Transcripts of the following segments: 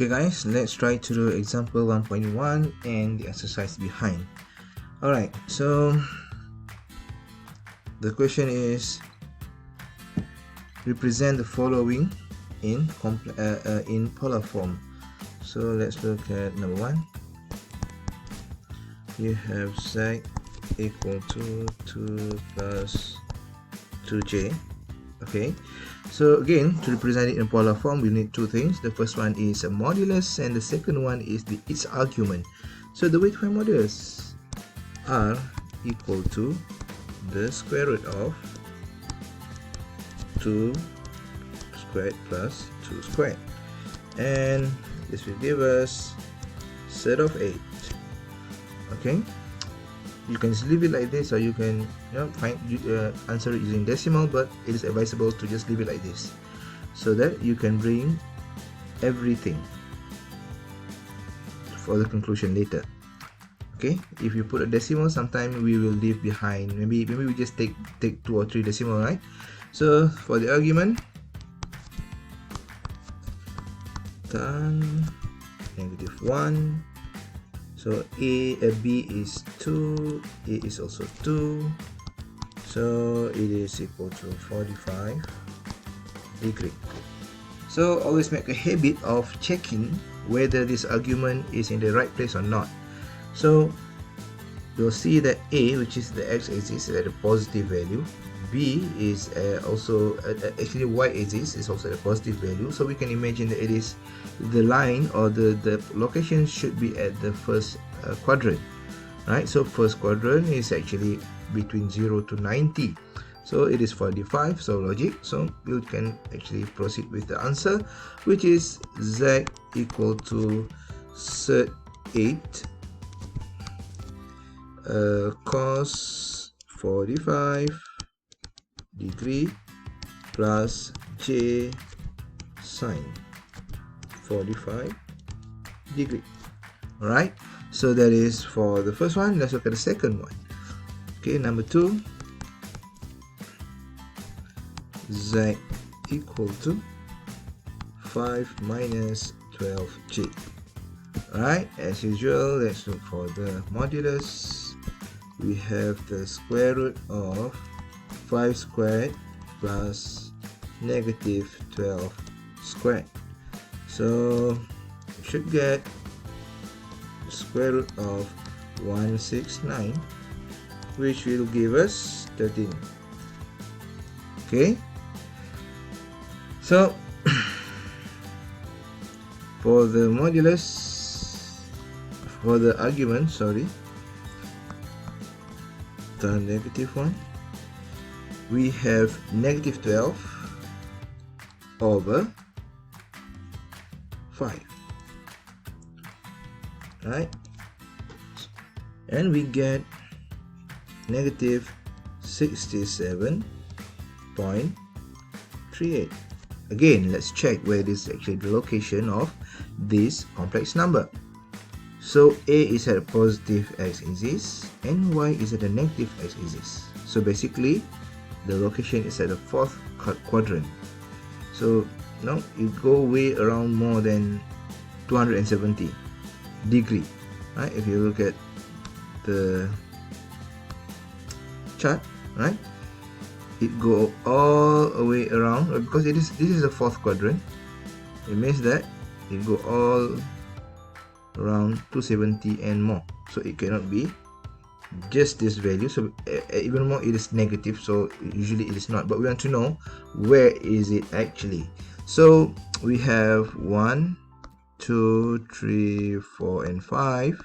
Okay guys, let's try to do example 1.1 and the exercise behind. Alright, so the question is represent the following in polar form. So let's look at number 1. You have z equal to 2 plus 2j. Okay, so again, to represent it in polar form, we need two things. The first one is a modulus and the second one is its argument. So the way to find modulus, r equal to the square root of 2 squared plus 2 squared, and this will give us set of 8. Okay, you can just leave it like this, or you can answer it using decimal, but it is advisable to just leave it like this so that you can bring everything for the conclusion later. Okay, if you put a decimal, sometimes we will leave behind, maybe we just take 2 or 3 decimal, right? So for the argument, tan -1, so b is 2, a is also 2, so it is equal to 45 degree. So always make a habit of checking whether this argument is in the right place or not. So you'll see that a, which is the x-axis, is at a positive value. B is also actually y-axis is also at a positive value. So we can imagine that it is the line, or the location should be at the first quadrant, right? So first quadrant is actually between 0 to 90. So it is 45, so logic. So you can actually proceed with the answer, which is z equal to sert 8 cos 45 degree plus j sine 45 degree. Alright, so that is for the first one. Let's look at the second one. Okay, number 2, z equal to 5 minus 12j. Alright, as usual, let's look for the modulus. We have the square root of 5 squared plus negative 12 squared. So you should get square root of 169, which will give us 13. Okay, so for the modulus, for the argument, sorry, the -1, we have -12 over 5, right? And we get -67.38. Again, let's check where this is actually the location of this complex number. So a is at a positive x-axis and y is at a negative x-axis. So basically, the location is at the fourth quadrant. So now you go way around more than 270 degree, right? If you look at the chart, right, it go all the way around, because this is the fourth quadrant. It means that it go all around 270 and more, so it cannot be just this value. So even more, it is negative, so usually it is not, but we want to know where is it actually. So we have 1, 2, 3, 4 and 5,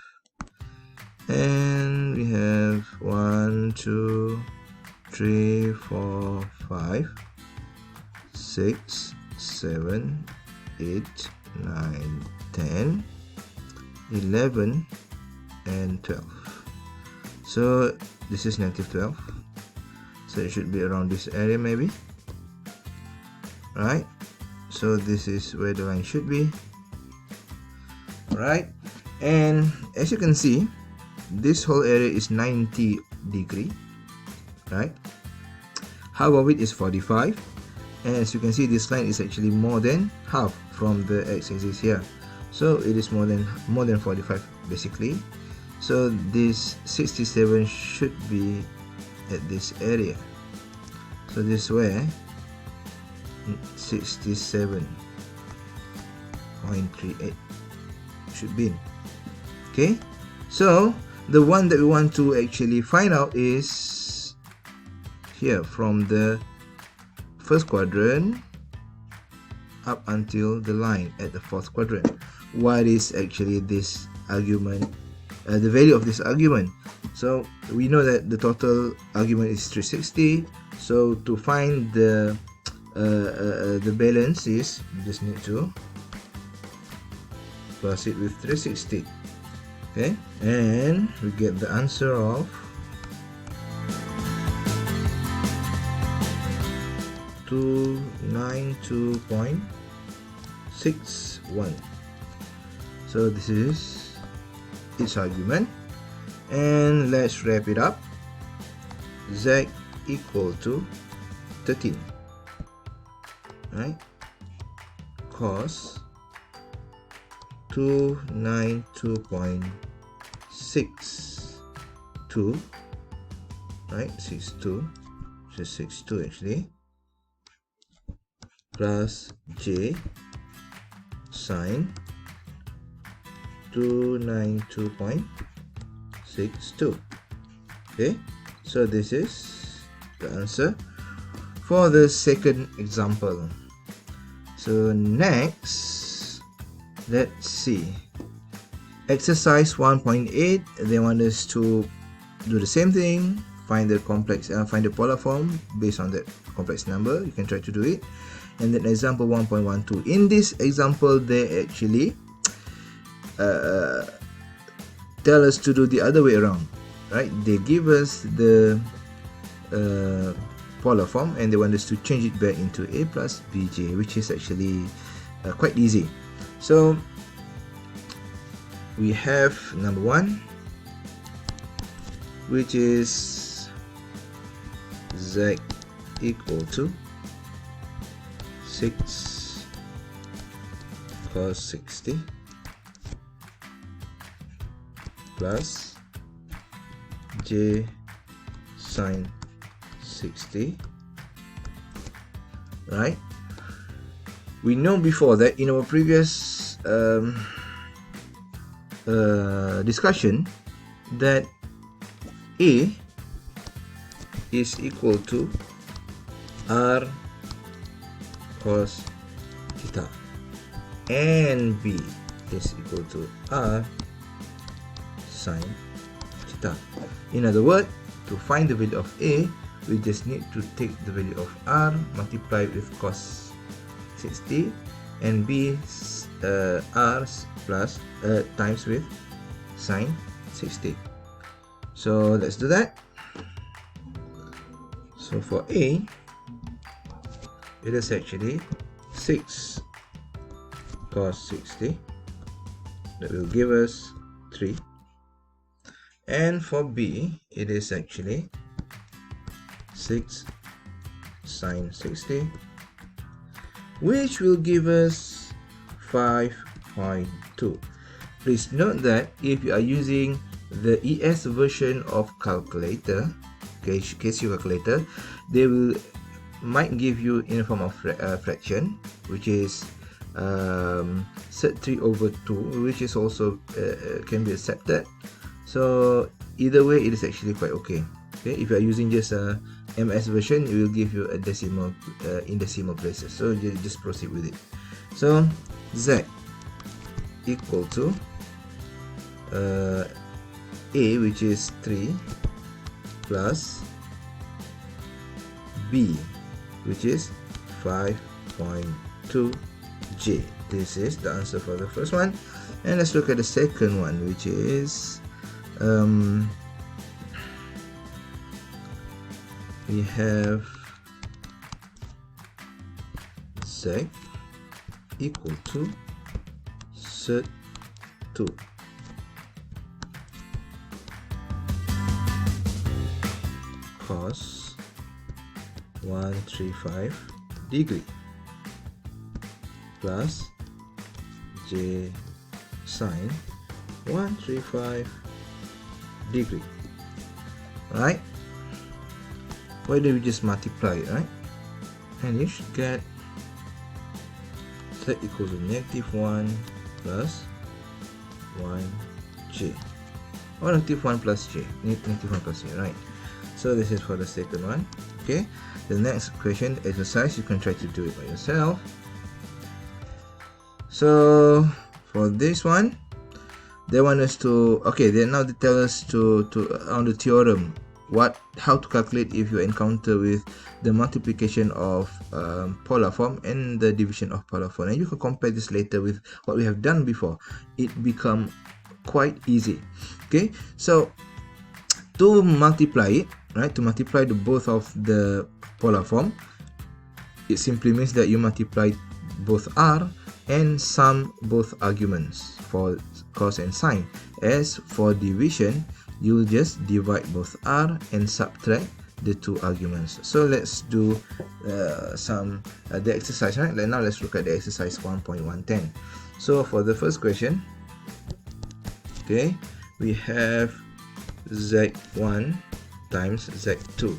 and we have 1, 2, 3, 4, 5, 6, 7, 8, 9, 10, 11 and 12. So this is -12, so it should be around this area maybe, right? So this is where the line should be, right? And as you can see, this whole area is 90 degree, right? Half of it is 45, and as you can see, this line is actually more than half from the x-axis here. so it is more than 45 basically. So this 67 should be at this area. So this is where 67.38 should be. Okay, so the one that we want to actually find out is here from the first quadrant up until the line at the fourth quadrant. What is actually this argument, the value of this argument? So we know that the total argument is 360. So to find the balance is, you just need to plus it with 360. Okay, and we get the answer of 292.61. So this is its argument, and let's wrap it up. Z equal to 13, right? Cos 292.62, right? 62, just 62 actually, plus J sine 292.62. Okay, so this is the answer for the second example. So next, let's see, exercise 1.8. They want us to do the same thing, find the complex, find the polar form based on that complex number. You can try to do it. And then example 1.12. In this example, they actually tell us to do the other way around, right? They give us the polar form and they want us to change it back into a plus bj, which is actually quite easy. So we have number 1, which is z equal to 6 cos 60 plus j sine 60, right? We know before that in our previous discussion that a is equal to r cos theta and b is equal to r sine theta. In other words, to find the value of a, we just need to take the value of r multiplied with cos 60 and b r plus times with sine 60. So let's do that. So for a, it is actually 6 cos 60, that will give us 3, and for b, it is actually 6 sine 60, which will give us 5.2. Please note that if you are using the ES version of calculator, Casio calculator, they might give you in the form of fraction, which is set 3 over 2, which is also can be accepted. So either way, it is actually quite okay. Okay, if you are using just a MS version, it will give you a decimal in decimal places. So you just proceed with it. So z equal to a, which is 3, plus b, which is 5.2j. This is the answer for the first one. And let's look at the second one, which is we have z equal to sec 2 cos 135 degree plus j sine 135 degree. Right? Why don't we just multiply it, right? And you should get z equals to -1 plus 1j. Or -1 plus j. -1 plus j, right? So this is for the second one. Okay. The next question exercise, you can try to do it by yourself. So for this one, they want us to, okay, they now tell us to on the theorem how to calculate if you encounter with the multiplication of polar form and the division of polar form, and you can compare this later with what we have done before. It become quite easy. Okay, so to multiply it, right, to multiply the both of the polar form, it simply means that you multiply both r and sum both arguments for cos and sine. As for division, you'll just divide both r and subtract the two arguments. So let's do the exercise, right? Now let's look at the exercise 1.110. So for the first question, okay, we have z1 times z2.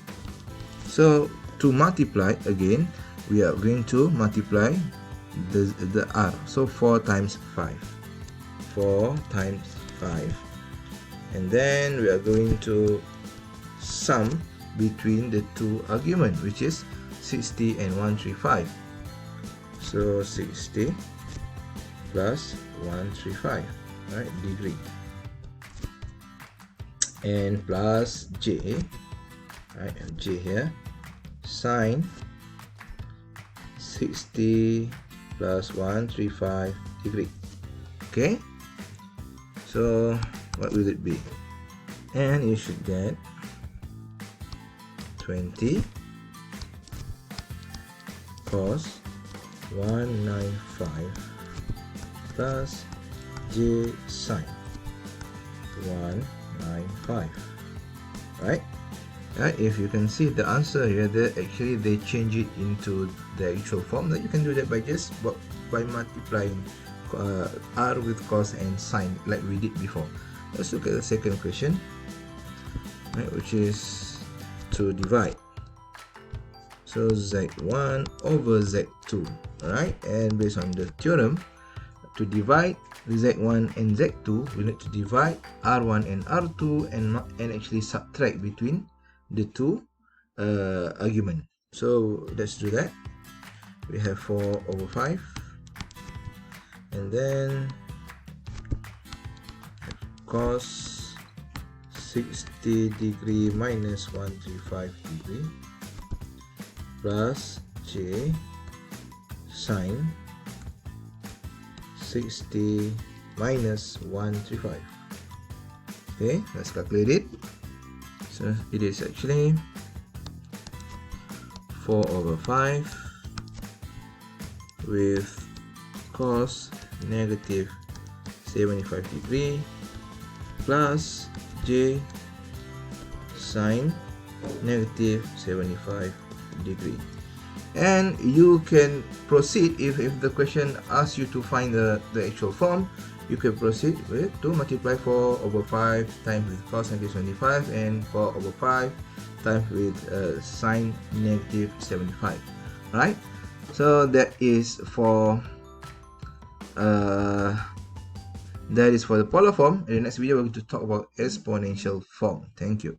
So to multiply, again, we are going to multiply the r. So 4 times 5. 4 times 5. And then we are going to sum between the two arguments, which is 60 and 135. So 60 plus 135, right, degree, and plus j, right, j here, sine 60 plus 135 degree. Okay, so what will it be? And you should get 20 cos 195 plus j sine 195, right? If you can see the answer here, actually they change it into the actual form. That you can do that by just by multiplying r with cos and sine like we did before. Let's look at the second question, right, which is to divide. So z1 over z2, right? And based on the theorem, to divide z1 and z2, we need to divide r1 and r2 and actually subtract between the two argument. So let's do that. We have 4 over 5, and then cos 60 degree minus 135 degree plus j sine 60 minus 135. Okay, let's calculate it. So it is actually 4 over 5 with cos negative 75 degree plus j sine negative 75 degree. And you can proceed if the question asks you to find the actual form. You can proceed with to multiply 4 over 5 times with cos negative 75 and 4 over 5 times with sine negative 75, right? So that is for the polar form. In the next video, we're going to talk about exponential form. Thank you.